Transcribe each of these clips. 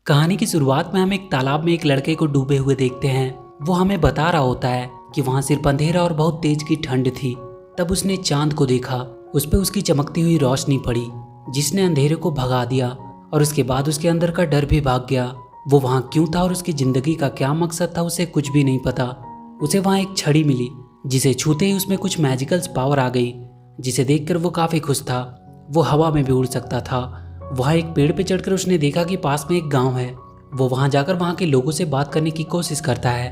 कहानी की शुरुआत में हम एक तालाब में एक लड़के को डूबे हुए देखते हैं। वो हमें बता रहा होता है कि वहाँ सिर्फ अंधेरा और बहुत तेज की ठंड थी। तब उसने चांद को देखा, उस पर उसकी चमकती हुई रोशनी पड़ी जिसने अंधेरे को भगा दिया और उसके बाद उसके अंदर का डर भी भाग गया। वो वहाँ क्यों था और उसकी जिंदगी का क्या मकसद था उसे कुछ भी नहीं पता। उसे वहाँ एक छड़ी मिली जिसे छूते ही उसमें कुछ मैजिकल पावर आ गई, जिसे देखकर वो काफी खुश था। वो हवा में भी उड़ सकता था। वहाँ एक पेड़ पे चढ़कर उसने देखा कि पास में एक गांव है। वो वहाँ जाकर वहाँ के लोगों से बात करने की कोशिश करता है,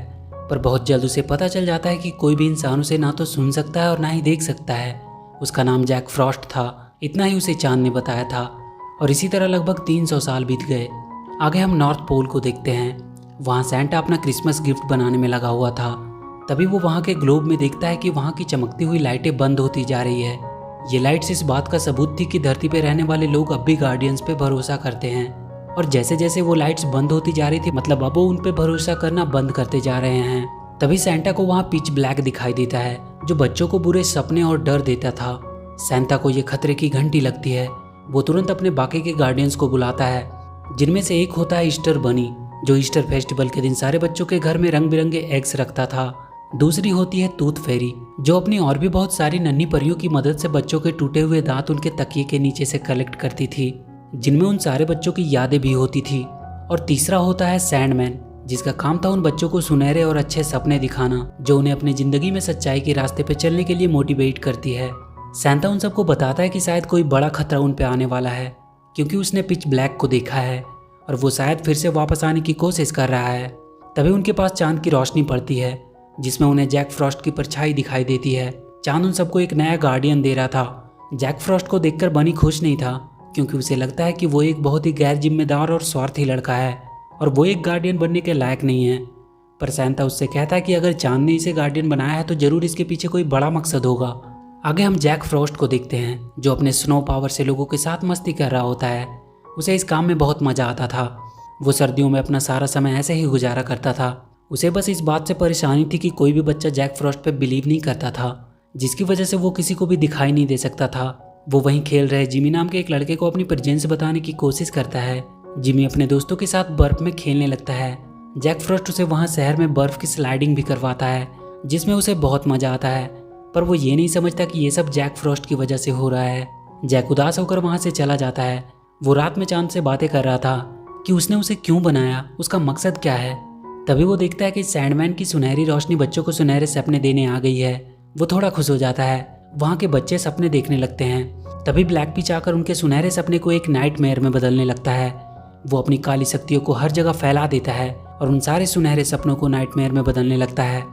पर बहुत जल्द उसे पता चल जाता है कि कोई भी इंसान उसे ना तो सुन सकता है और ना ही देख सकता है। उसका नाम जैक फ्रॉस्ट था, इतना ही उसे चांद ने बताया था। और इसी तरह लगभग 300 साल बीत गए। आगे हम नॉर्थ पोल को देखते हैं। वहाँ सैंटा अपना क्रिसमस गिफ्ट बनाने में लगा हुआ था। तभी वो वहाँ के ग्लोब में देखता है कि वहाँ की चमकती हुई लाइटें बंद होती जा रही है। ये लाइट्स इस बात का सबूत थी कि धरती पे रहने वाले लोग अब भी गार्डियंस पे भरोसा करते हैं। और जैसे जैसे वो लाइट्स बंद होती जा रही थी, मतलब अब वो उन पे भरोसा करना बंद करते जा रहे हैं। तभी सैंटा को वहाँ पिच ब्लैक दिखाई देता है, जो बच्चों को बुरे सपने और डर देता था। सैंटा को ये खतरे की घंटी लगती है। वो तुरंत अपने बाकी के गार्डियंस को बुलाता है, जिनमें से एक होता है ईस्टर बनी, जो ईस्टर फेस्टिवल के दिन सारे बच्चों के घर में रंग बिरंगे एग्स रखता था। दूसरी होती है टूथ फेरी, जो अपनी और भी बहुत सारी नन्ही परियों की मदद से बच्चों के टूटे हुए दांत उनके तकिए के नीचे से कलेक्ट करती थी, जिनमें उन सारे बच्चों की यादें भी होती थी। और तीसरा होता है सैंडमैन, जिसका काम था उन बच्चों को सुनहरे और अच्छे सपने दिखाना, जो उन्हें अपनी जिंदगी में सच्चाई के रास्ते पे चलने के लिए मोटिवेट करती है। सैंटा उन सबको बताता है कि शायद कोई बड़ा खतरा उन पे आने वाला है, क्योंकि उसने पिच ब्लैक को देखा है और वो शायद फिर से वापस आने की कोशिश कर रहा है। तभी उनके पास चांद की रोशनी पड़ती है, जिसमें उन्हें जैक फ्रॉस्ट की परछाई दिखाई देती है। चांद उन सबको एक नया गार्डियन दे रहा था। जैक फ्रॉस्ट को देखकर बनी खुश नहीं था, क्योंकि उसे लगता है कि वो एक बहुत ही गैर जिम्मेदार और स्वार्थी लड़का है और वो एक गार्डियन बनने के लायक नहीं है। पर सैंटा उससे कहता है कि अगर चांद ने इसे गार्डियन बनाया है तो जरूर इसके पीछे कोई बड़ा मकसद होगा। आगे हम जैक फ्रॉस्ट को देखते हैं, जो अपने स्नो पावर से लोगों के साथ मस्ती कर रहा होता है। उसे इस काम में बहुत मजा आता था। वो सर्दियों में अपना सारा समय ऐसे ही गुजारा करता था। उसे बस इस बात से परेशानी थी कि कोई भी बच्चा जैक फ्रॉस्ट पे बिलीव नहीं करता था, जिसकी वजह से वो किसी को भी दिखाई नहीं दे सकता था। वो वहीं खेल रहे जिमी नाम के एक लड़के को अपनी प्रेजेंस बताने की कोशिश करता है। जिमी अपने दोस्तों के साथ बर्फ में खेलने लगता है। जैक फ्रॉस्ट उसे वहाँ शहर में बर्फ की स्लाइडिंग भी करवाता है, जिसमें उसे बहुत मजा आता है। पर वो ये नहीं समझता कि ये सब जैक फ्रॉस्ट की वजह से हो रहा है। जैक उदास होकर वहाँ से चला जाता है। वो रात में चांद से बातें कर रहा था कि उसने उसे क्यों बनाया, उसका मकसद क्या है। तभी वो देखता है कि सैंडमैन की सुनहरी रोशनी बच्चों को सुनहरे सपने देने आ गई है। वो थोड़ा खुश हो जाता है। वहाँ के बच्चे सपने देखने लगते हैं। तभी ब्लैक पिच आकर उनके सुनहरे सपने को एक नाइटमेयर में बदलने लगता है। वो अपनी काली शक्तियों को हर जगह फैला देता है और उन सारे सुनहरे सपनों को नाइटमेयर में बदलने लगता है।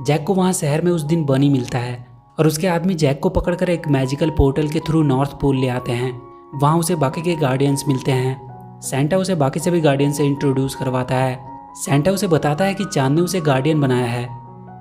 जैक को वहाँ शहर में उस दिन बनी मिलता है और उसके आदमी जैक को पकड़कर एक मैजिकल पोर्टल के थ्रू नॉर्थ पोल ले आते हैं। वहाँ उसे बाकी के गार्डियंस मिलते हैं। सैंटा उसे बाकी सभी गार्डियन से इंट्रोड्यूस करवाता है। सैंटा उसे बताता है कि चांद ने उसे गार्डियन बनाया है,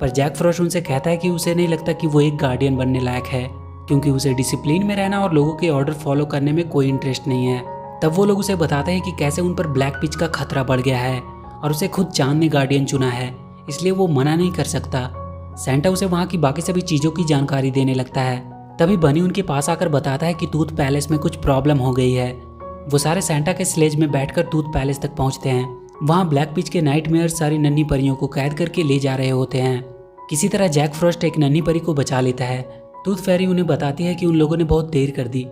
पर जैक फ्रॉस्ट उनसे कहता है कि उसे नहीं लगता कि वो एक गार्डियन बनने लायक है, क्योंकि उसे डिसिप्लिन में रहना और लोगों के ऑर्डर फॉलो करने में कोई इंटरेस्ट नहीं है। तब वो लोग उसे बताते हैं कि कैसे उन पर ब्लैक पिच का खतरा बढ़ गया है और उसे खुद चांद ने गार्डियन चुना है, इसलिए वो मना नहीं कर सकता। सैंटा उसे वहाँ की बाकी सभी चीज़ों की जानकारी देने लगता है। तभी बनी उनके पास आकर बताता है कि टूथ पैलेस में कुछ प्रॉब्लम हो गई है। वो सारे सैंटा के स्लेज में बैठकर टूथ पैलेस तक पहुँचते हैं। वहाँ ब्लैक पिच के नाइटमेयर सारी नन्ही परियों को कैद करके ले जा रहे होते हैं। किसी तरह जैक फ्रॉस्ट एक नन्ही परी को बचा लेता है। टूथ फेरी उन्हें बताती है कि उन लोगों ने बहुत देर कर दी।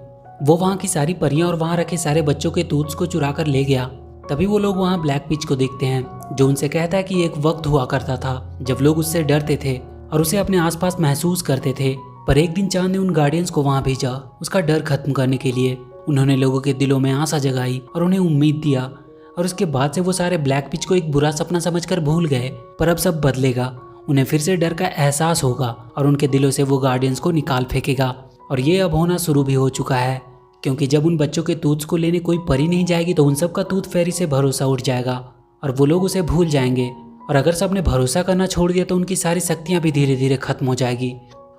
वो वहाँ की सारी परियां और वहाँ रखे सारे बच्चों के टूथ्स को चुरा कर ले गया। तभी वो लोग वहाँ ब्लैक पिच को देखते हैं, जो उनसे कहता है कि एक वक्त हुआ करता था जब लोग उससे डरते थे और उसे अपने आसपास महसूस करते थे। पर एक दिन चांद ने उन गार्डियंस को वहाँ भेजा उसका डर खत्म करने के लिए। उन्होंने लोगों के दिलों में आशा जगाई और उन्हें उम्मीद दिया, और उसके बाद से वो सारे ब्लैक पिच को एक बुरा सपना समझकर भूल गए। पर अब सब बदलेगा। उन्हें फिर से डर का एहसास होगा और उनके दिलों से वो गार्डियंस को निकाल फेंकेगा। और ये अब होना शुरू भी हो चुका है, क्योंकि जब उन बच्चों के टूथ्स को लेने कोई परी नहीं जाएगी तो उन सब का टूथ फेरी से भरोसा उठ जाएगा और वो लोग उसे भूल जाएंगे। और अगर सबने भरोसा करना छोड़ दिया तो उनकी सारी शक्तियाँ भी धीरे धीरे खत्म हो जाएगी।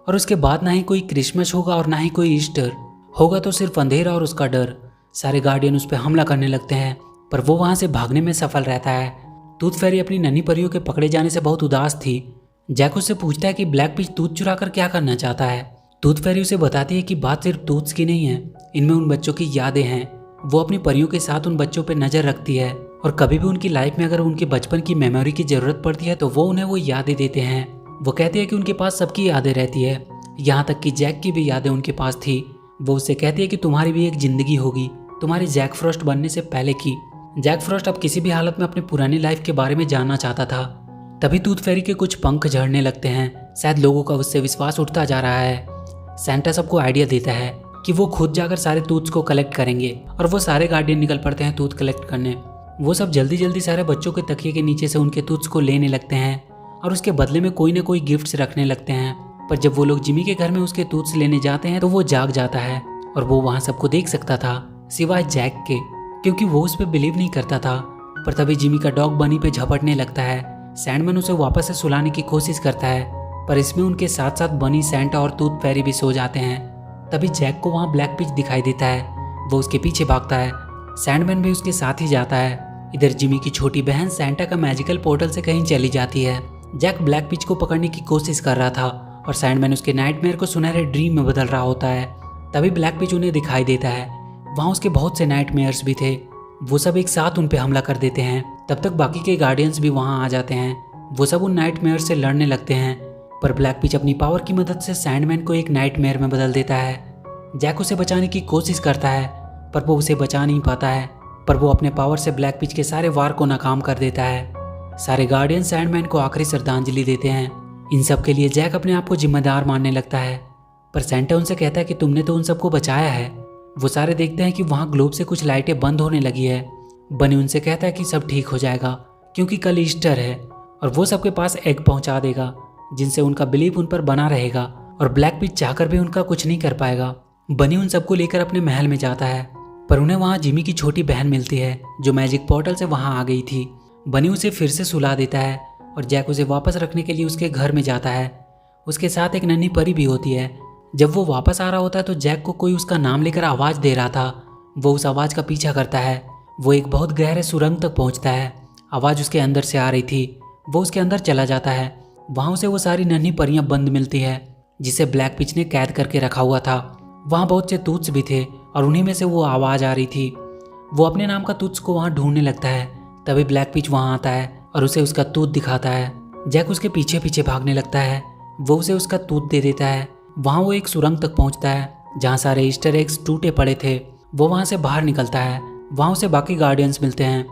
और उसके बाद ना ही कोई क्रिसमस होगा और ना ही कोई ईस्टर होगा, तो सिर्फ अंधेरा और उसका डर। सारे गार्डियन उस पर हमला करने लगते हैं, पर वो वहाँ से भागने में सफल रहता है। टूथ फेरी अपनी नन्ही परियों के पकड़े जाने से बहुत उदास थी। जैक उससे पूछता है कि ब्लैक पिच टूथ चुरा कर क्या करना चाहता है। टूथ फेरी उसे बताती है कि बात सिर्फ टूथ्स की नहीं है, इनमें उन बच्चों की यादें हैं। वो अपनी परियों के साथ उन बच्चों पर नजर रखती है और कभी भी उनकी लाइफ में अगर उनके बचपन की मेमोरी की ज़रूरत पड़ती है तो वो उन्हें वो यादें देते हैं। वो कहते हैं कि उनके पास सबकी यादें रहती है, यहाँ तक कि जैक की भी यादें उनके पास थी। वो उससे कहती है कि तुम्हारी भी एक ज़िंदगी होगी, तुम्हारी जैक फ्रॉस्ट बनने से पहले की। जैक फ्रॉस्ट अब किसी भी हालत में अपनी पुरानी लाइफ के बारे में जानना चाहता था। तभी टूथ फेरी के कुछ पंख झड़ने लगते हैं। शायद लोगों का उससे विश्वास उठता जा रहा है। सेंटा सबको आइडिया देता है कि वो खुद जाकर सारे टूथ्स को कलेक्ट करेंगे और वो सारे गार्डियन निकल पड़ते हैं टूथ कलेक्ट करने। वो सब जल्दी जल्दी सारे बच्चों के तकिए के नीचे से उनके टूथ्स को लेने लगते हैं और उसके बदले में कोई ना कोई गिफ्ट्स रखने लगते हैं। पर जब वो लोग जिमी के घर में उसके टूथ्स लेने जाते हैं तो वो जाग जाता है और वो वहाँ सबको देख सकता था सिवाय जैक के, क्योंकि वो उस पर बिलीव नहीं करता था। पर तभी जिमी का डॉग बनी पे झपटने लगता है। सैंडमैन उसे वापस से सुलाने की कोशिश करता है, पर इसमें उनके साथ साथ बनी, सैंटा और टूथ फेरी भी सो जाते हैं। तभी जैक को वहाँ ब्लैक पिच दिखाई देता है। वो उसके पीछे भागता है। सैंडमैन भी उसके साथ ही जाता है। इधर जिमी की छोटी बहन सैंटा का मैजिकल पोर्टल से कहीं चली जाती है। जैक ब्लैक पिच को पकड़ने की कोशिश कर रहा था और सैंडमैन उसके नाइटमेयर को सुनहरे ड्रीम में बदल रहा होता है। तभी ब्लैक पिच उन्हें दिखाई देता है। वहाँ उसके बहुत से नाइटमेयर्स भी थे। वो सब एक साथ उन पे हमला कर देते हैं। तब तक बाकी के गार्डियंस भी वहाँ आ जाते हैं। वो सब उन नाइटमेयर से लड़ने लगते हैं, पर ब्लैक पिच अपनी पावर की मदद से सैंडमैन को एक नाइटमेयर में बदल देता है। जैक उसे बचाने की कोशिश करता है, पर वो उसे बचा नहीं पाता है। पर वो अपने पावर से ब्लैक पिच के सारे वार को नाकाम कर देता है। सारे गार्डियन सैंडमैन को आखिरी श्रद्धांजलि देते हैं। इन सब के लिए जैक अपने आप को जिम्मेदार मानने लगता है, पर सैंटा उनसे कहता है कि तुमने तो उन सबको बचाया है। वो सारे देखते हैं कि वहाँ ग्लोब से कुछ लाइटें बंद होने लगी है। बनी उनसे कहता है कि सब ठीक हो जाएगा क्योंकि कल ईस्टर है और वो सबके पास एग पहुंचा देगा, जिनसे उनका बिलीव उन पर बना रहेगा और ब्लैक पिच चाहकर भी उनका कुछ नहीं कर पाएगा। बनी उन सबको लेकर अपने महल में जाता है, पर उन्हें वहाँ जिमी की छोटी बहन मिलती है जो मैजिक पोर्टल से वहाँ आ गई थी। बनी उसे फिर से सुला देता है और जैक उसे वापस रखने के लिए उसके घर में जाता है। उसके साथ एक नन्ही परी भी होती है। जब वो वापस आ रहा होता है तो जैक को कोई उसका नाम लेकर आवाज़ दे रहा था। वो उस आवाज़ का पीछा करता है। वो एक बहुत गहरे सुरंग तक पहुँचता है। आवाज़ उसके अंदर से आ रही थी। वो उसके अंदर चला जाता है। वहाँ उसे वो सारी नन्ही परियां बंद मिलती है जिसे ब्लैक पिच ने कैद करके रखा हुआ था। वहाँ बहुत से टूथ्स भी थे और उन्हीं में से वो आवाज़ आ रही थी। वो अपने नाम का टूथ्स को वहाँ ढूंढने लगता है। तभी ब्लैक पिच वहाँ आता है और उसे उसका टूथ दिखाता है। जैक उसके पीछे पीछे भागने लगता है। वो उसे उसका टूथ दे देता है। वहाँ वो एक सुरंग तक पहुँचता है जहाँ सारे ईस्टर एग्स टूटे पड़े थे। वो वहाँ से बाहर निकलता है। वहाँ उसे बाकी गार्डियंस मिलते हैं।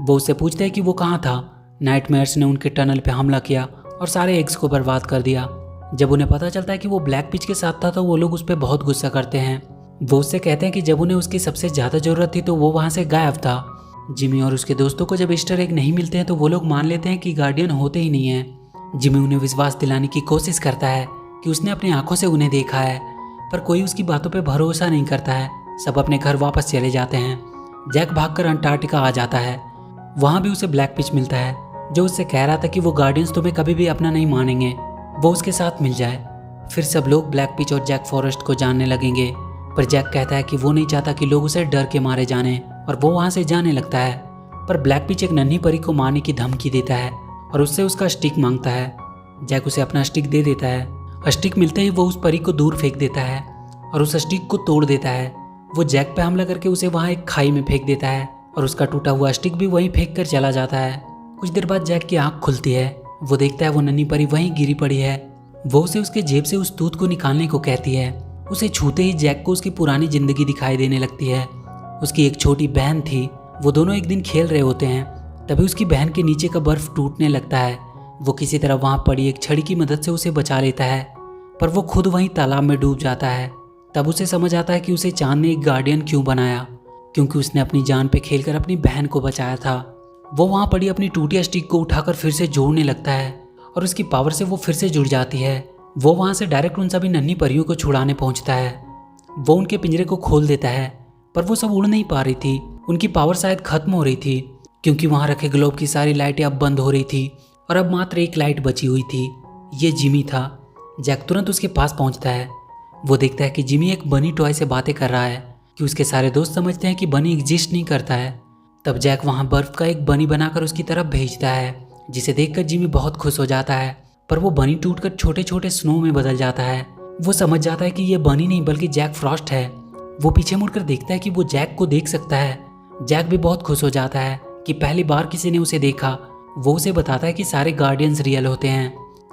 वो उससे पूछते हैं कि वो कहाँ था। नाइटमेयर्स ने उनके टनल पे हमला किया और सारे एग्स को बर्बाद कर दिया। जब उन्हें पता चलता है कि वो ब्लैक पिच के साथ था तो वो लोग उस पर बहुत गुस्सा करते हैं। वो उससे कहते हैं कि जब उन्हें उसकी सबसे ज़्यादा ज़रूरत थी तो वो वहाँ से गायब था। जिमी और उसके दोस्तों को जब ईस्टर एग नहीं मिलते हैं तो वो लोग मान लेते हैं कि गार्डियन होते ही नहीं हैं। जिमी उन्हें विश्वास दिलाने की कोशिश करता है कि उसने अपनी आंखों से उन्हें देखा है, पर कोई उसकी बातों पर भरोसा नहीं करता है। सब अपने घर वापस चले जाते हैं। जैक भागकर अंटार्कटिका आ जाता है। वहाँ भी उसे ब्लैक पिच मिलता है जो उससे कह रहा था कि वो गार्डियंस तुम्हें कभी भी अपना नहीं मानेंगे। वो उसके साथ मिल जाए। फिर सब लोग ब्लैक पिच और जैक फॉरेस्ट को जानने लगेंगे, पर जैक कहता है कि वो नहीं चाहता कि लोग उसे डर के मारे जाने और वो वहाँ से जाने लगता है। पर ब्लैक पिच एक नन्ही परी को मारने की धमकी देता है और उससे उसका स्टिक मांगता है। जैक उसे अपना स्टिक दे देता है। स्टिक मिलते ही वो उस परी को दूर फेंक देता है और उस स्टिक को तोड़ देता है। वो जैक पे हमला करके उसे वहाँ एक खाई में फेंक देता है और उसका टूटा हुआ स्टिक भी वहीं फेंक कर चला जाता है। कुछ देर बाद जैक की आंख खुलती है। वो देखता है वो नन्ही परी वहीं गिरी पड़ी है। वो उसे उसके जेब से उस टूथ को निकालने को कहती है। उसे छूते ही जैक को उसकी पुरानी जिंदगी दिखाई देने लगती है। उसकी एक छोटी बहन थी। वो दोनों एक दिन खेल रहे होते हैं। तभी उसकी बहन के नीचे का बर्फ टूटने लगता है। वो किसी तरह वहाँ पड़ी एक छड़ी की मदद से उसे बचा लेता है, पर वो खुद वहीं तालाब में डूब जाता है। तब उसे समझ आता है कि उसे चांद ने एक गार्डियन क्यों बनाया, क्योंकि उसने अपनी जान पे खेलकर अपनी बहन को बचाया था। वो वहाँ पड़ी अपनी टूटी स्टिक को उठाकर फिर से जोड़ने लगता है और उसकी पावर से वो फिर से जुड़ जाती है। वो वहाँ से डायरेक्ट उन सभी नन्ही परियों को छुड़ाने पहुँचता है। वो उनके पिंजरे को खोल देता है, पर वो सब उड़ नहीं पा रही थी। उनकी पावर शायद खत्म हो रही थी, क्योंकि वहाँ रखे ग्लोब की सारी लाइटें अब बंद हो रही थी और अब मात्र एक लाइट बची हुई थी। ये जिमी था। जैक तुरंत उसके पास पहुँचता है। वो देखता है कि जिमी एक बनी टॉय से बातें कर रहा है कि उसके सारे दोस्त समझते हैं कि बनी एग्जिस्ट नहीं करता है। तब जैक वहाँ बर्फ का एक बनी बनाकर उसकी तरफ भेजता है, जिसे देखकर जिमी बहुत खुश हो जाता है। पर वो बनी टूटकर छोटे छोटे स्नो में बदल जाता है। वो समझ जाता है कि ये बनी नहीं बल्कि जैक फ्रॉस्ट है। वो पीछे मुड़कर देखता है कि वो जैक को देख सकता है। जैक भी बहुत खुश हो जाता है कि पहली बार किसी ने उसे देखा। वो उसे बताता है कि सारे गार्डियंस रियल होते हैं।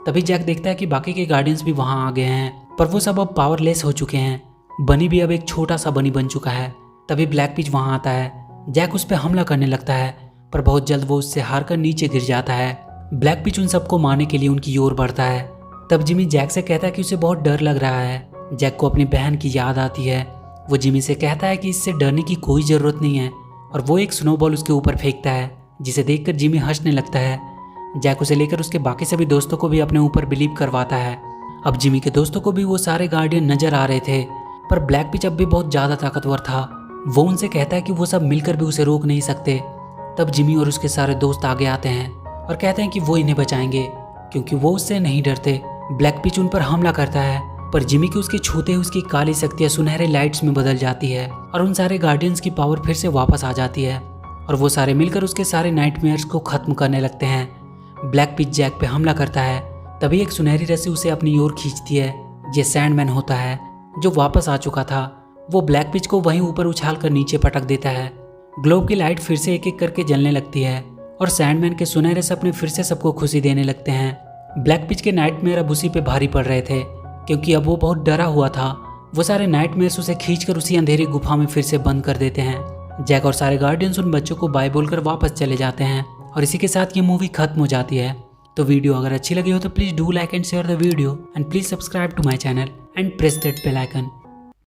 तभी जैक देखता है कि बाकी के गार्डियंस भी वहां आ गए हैं, पर वो सब अब पावरलेस हो चुके हैं। बनी भी अब एक छोटा सा बनी बन चुका है। तभी ब्लैक पिच वहां आता है। जैक उस पर हमला करने लगता है, पर बहुत जल्द वो उससे हार कर नीचे गिर जाता है। ब्लैक पिच उन सबको मारने के लिए उनकी ओर बढ़ता है। तब जिमी जैक से कहता है कि उसे बहुत डर लग रहा है। जैक को अपनी बहन की याद आती है। वो जिमी से कहता है कि इससे डरने की कोई ज़रूरत नहीं है, और वो एक स्नोबॉल उसके ऊपर फेंकता है, जिसे देखकर जिमी हंसने लगता है। जैक उसे लेकर उसके बाकी सभी दोस्तों को भी अपने ऊपर बिलीव करवाता है। अब जिमी के दोस्तों को भी वो सारे गार्डियन नजर आ रहे थे, पर ब्लैक पिच अब भी बहुत ज़्यादा ताकतवर था। वो उनसे कहता है कि वो सब मिलकर भी उसे रोक नहीं सकते। तब जिमी और उसके सारे दोस्त आगे आते हैं और कहते हैं कि वो इन्हें बचाएंगे, क्योंकि वो उससे नहीं डरते। ब्लैक पिच उन पर हमला करता है, पर जिमी के उसके छूते ही उसकी काली शक्तियाँ सुनहरे लाइट्स में बदल जाती है और उन सारे गार्डियंस की पावर फिर से वापस आ जाती है, और वो सारे मिलकर उसके सारे नाइटमेयर्स को खत्म करने लगते हैं। ब्लैक पिच जैक पे हमला करता है। तभी एक सुनहरी रस्सी उसे अपनी ओर खींचती है। ये सैंडमैन होता है, जो वापस आ चुका था। वो ब्लैक पिच को वहीं ऊपर उछाल कर नीचे पटक देता है। ग्लोब की लाइट फिर से एक एक करके जलने लगती है, और सैंडमैन के सुनहरे सपने फिर से सबको खुशी देने लगते हैं। ब्लैक पिच के नाइटमेयर अब उसी पे भारी पड़ रहे थे, क्योंकि अब वो बहुत डरा हुआ था। वो सारे नाइटमेयर्स उसे खींचकर उसी अंधेरी गुफा में फिर से बंद कर देते हैं। जैक और सारे गार्डियंस उन बच्चों को बाय बोलकर वापस चले जाते हैं, और इसी के साथ ये मूवी खत्म हो जाती है। तो वीडियो अगर अच्छी लगी हो तो please do like and share the video, and please subscribe to my channel and press that bell icon.